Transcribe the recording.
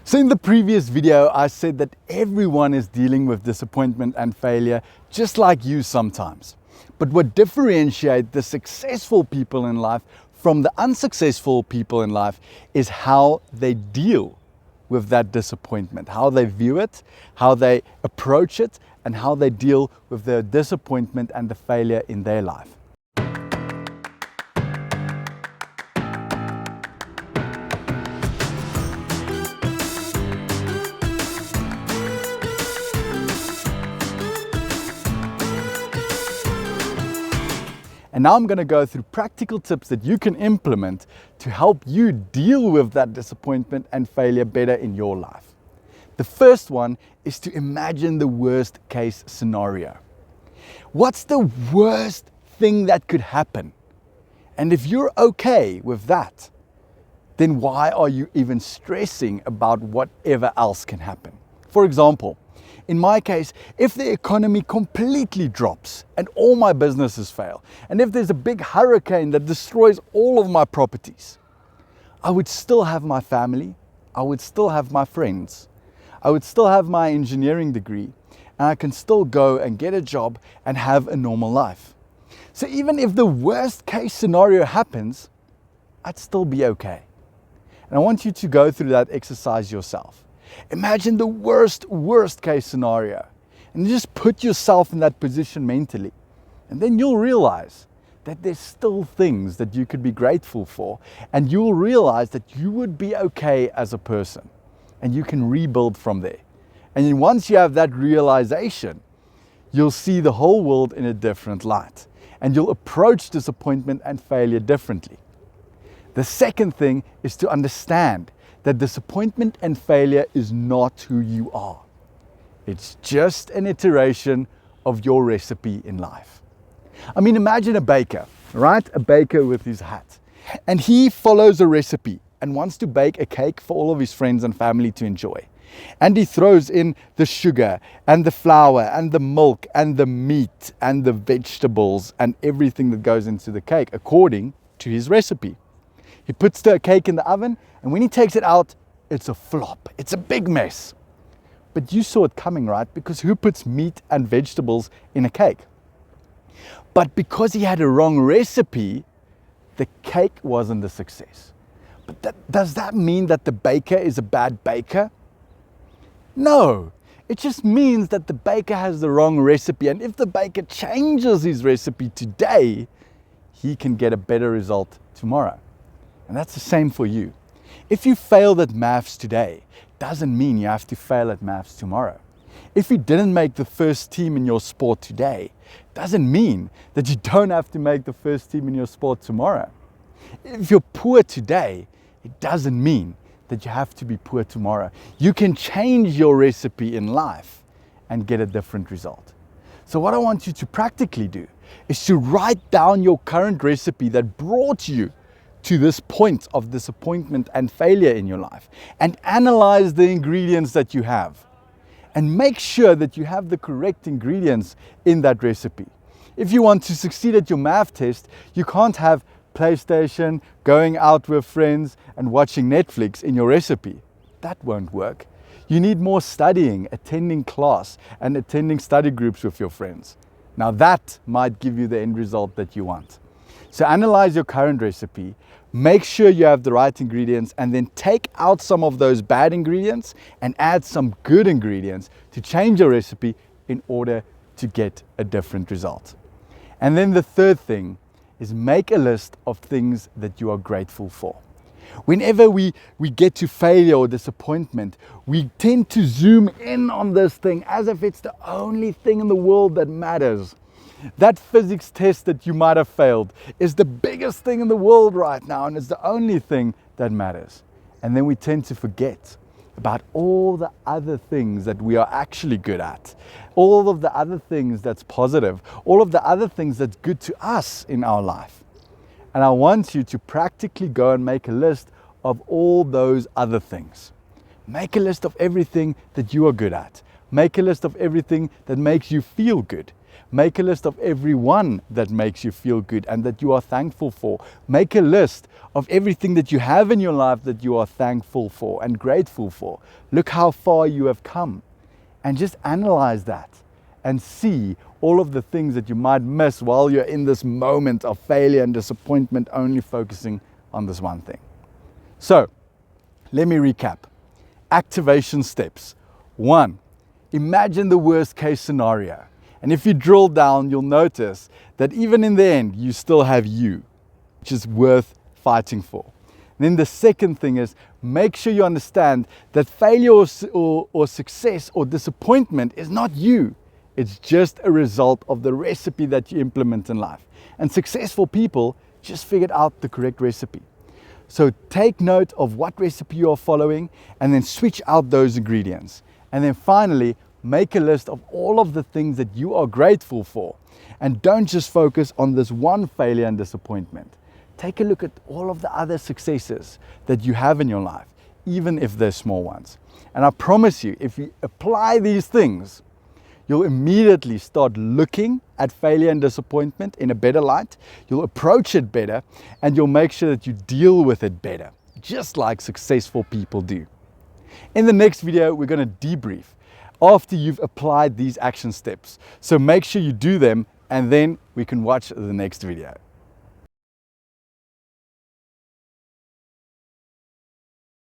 So in the previous video, I said that everyone is dealing with disappointment and failure, just like you sometimes. But what differentiates the successful people in life from the unsuccessful people in life is how they deal with that disappointment, how they view it, how they approach it, and how they deal with the disappointment and the failure in their life. And now I'm going to go through practical tips that you can implement to help you deal with that disappointment and failure better in your life. The first one is to imagine the worst case scenario. What's the worst thing that could happen? And if you're okay with that, then why are you even stressing about whatever else can happen? For example, in my case, if the economy completely drops and all my businesses fail, and if there's a big hurricane that destroys all of my properties, I would still have my family, I would still have my friends, I would still have my engineering degree, and I can still go and get a job and have a normal life. So even if the worst case scenario happens, I'd still be okay. And I want you to go through that exercise yourself. Imagine the worst case scenario and just put yourself in that position mentally. And then you'll realize that there's still things that you could be grateful for, and you'll realize that you would be okay as a person and you can rebuild from there. And then once you have that realization, you'll see the whole world in a different light and you'll approach disappointment and failure differently. The second thing is to understand that disappointment and failure is not who you are. It's just an iteration of your recipe in life. I mean, imagine a baker, right? A baker with his hat. And he follows a recipe and wants to bake a cake for all of his friends and family to enjoy. And he throws in the sugar and the flour and the milk and the meat and the vegetables and everything that goes into the cake according to his recipe. He puts the cake in the oven, and when he takes it out, it's a flop. It's a big mess. But you saw it coming, right? Because who puts meat and vegetables in a cake? But because he had a wrong recipe, the cake wasn't a success. But does that mean that the baker is a bad baker? No. It just means that the baker has the wrong recipe. And if the baker changes his recipe today, he can get a better result tomorrow. And that's the same for you. If you failed at maths today, doesn't mean you have to fail at maths tomorrow. If you didn't make the first team in your sport today, doesn't mean that you don't have to make the first team in your sport tomorrow. If you're poor today, it doesn't mean that you have to be poor tomorrow. You can change your recipe in life and get a different result. So what I want you to practically do is to write down your current recipe that brought you to this point of disappointment and failure in your life, and analyze the ingredients that you have and make sure that you have the correct ingredients in that recipe. If you want to succeed at your math test, you can't have PlayStation, going out with friends and watching Netflix in your recipe. That won't work. You need more studying, attending class and attending study groups with your friends. Now that might give you the end result that you want. So analyze your current recipe, make sure you have the right ingredients, and then take out some of those bad ingredients and add some good ingredients to change your recipe in order to get a different result. And then the third thing is make a list of things that you are grateful for. Whenever we get to failure or disappointment, we tend to zoom in on this thing as if it's the only thing in the world that matters. That physics test that you might have failed is the biggest thing in the world right now, and it's the only thing that matters. And then we tend to forget about all the other things that we are actually good at, all of the other things that's positive, all of the other things that's good to us in our life. And I want you to practically go and make a list of all those other things. Make a list of everything that you are good at. Make a list of everything that makes you feel good. Make a list of every one that makes you feel good and that you are thankful for. Make a list of everything that you have in your life that you are thankful for and grateful for. Look how far you have come, and just analyze that and see all of the things that you might miss while you're in this moment of failure and disappointment, only focusing on this one thing. So, let me recap. Activation steps. 1, imagine the worst case scenario. And if you drill down, you'll notice that even in the end, you still have you, which is worth fighting for. Then the second thing is, make sure you understand that failure or success or disappointment is not you. It's just a result of the recipe that you implement in life. And successful people just figured out the correct recipe. So take note of what recipe you are following and then switch out those ingredients. And then finally, make a list of all of the things that you are grateful for. And don't just focus on this one failure and disappointment. Take a look at all of the other successes that you have in your life, even if they're small ones. And I promise you, if you apply these things, you'll immediately start looking at failure and disappointment in a better light. You'll approach it better, and you'll make sure that you deal with it better, just like successful people do. In the next video, we're going to debrief after you've applied these action steps. So make sure you do them, and then we can watch the next video.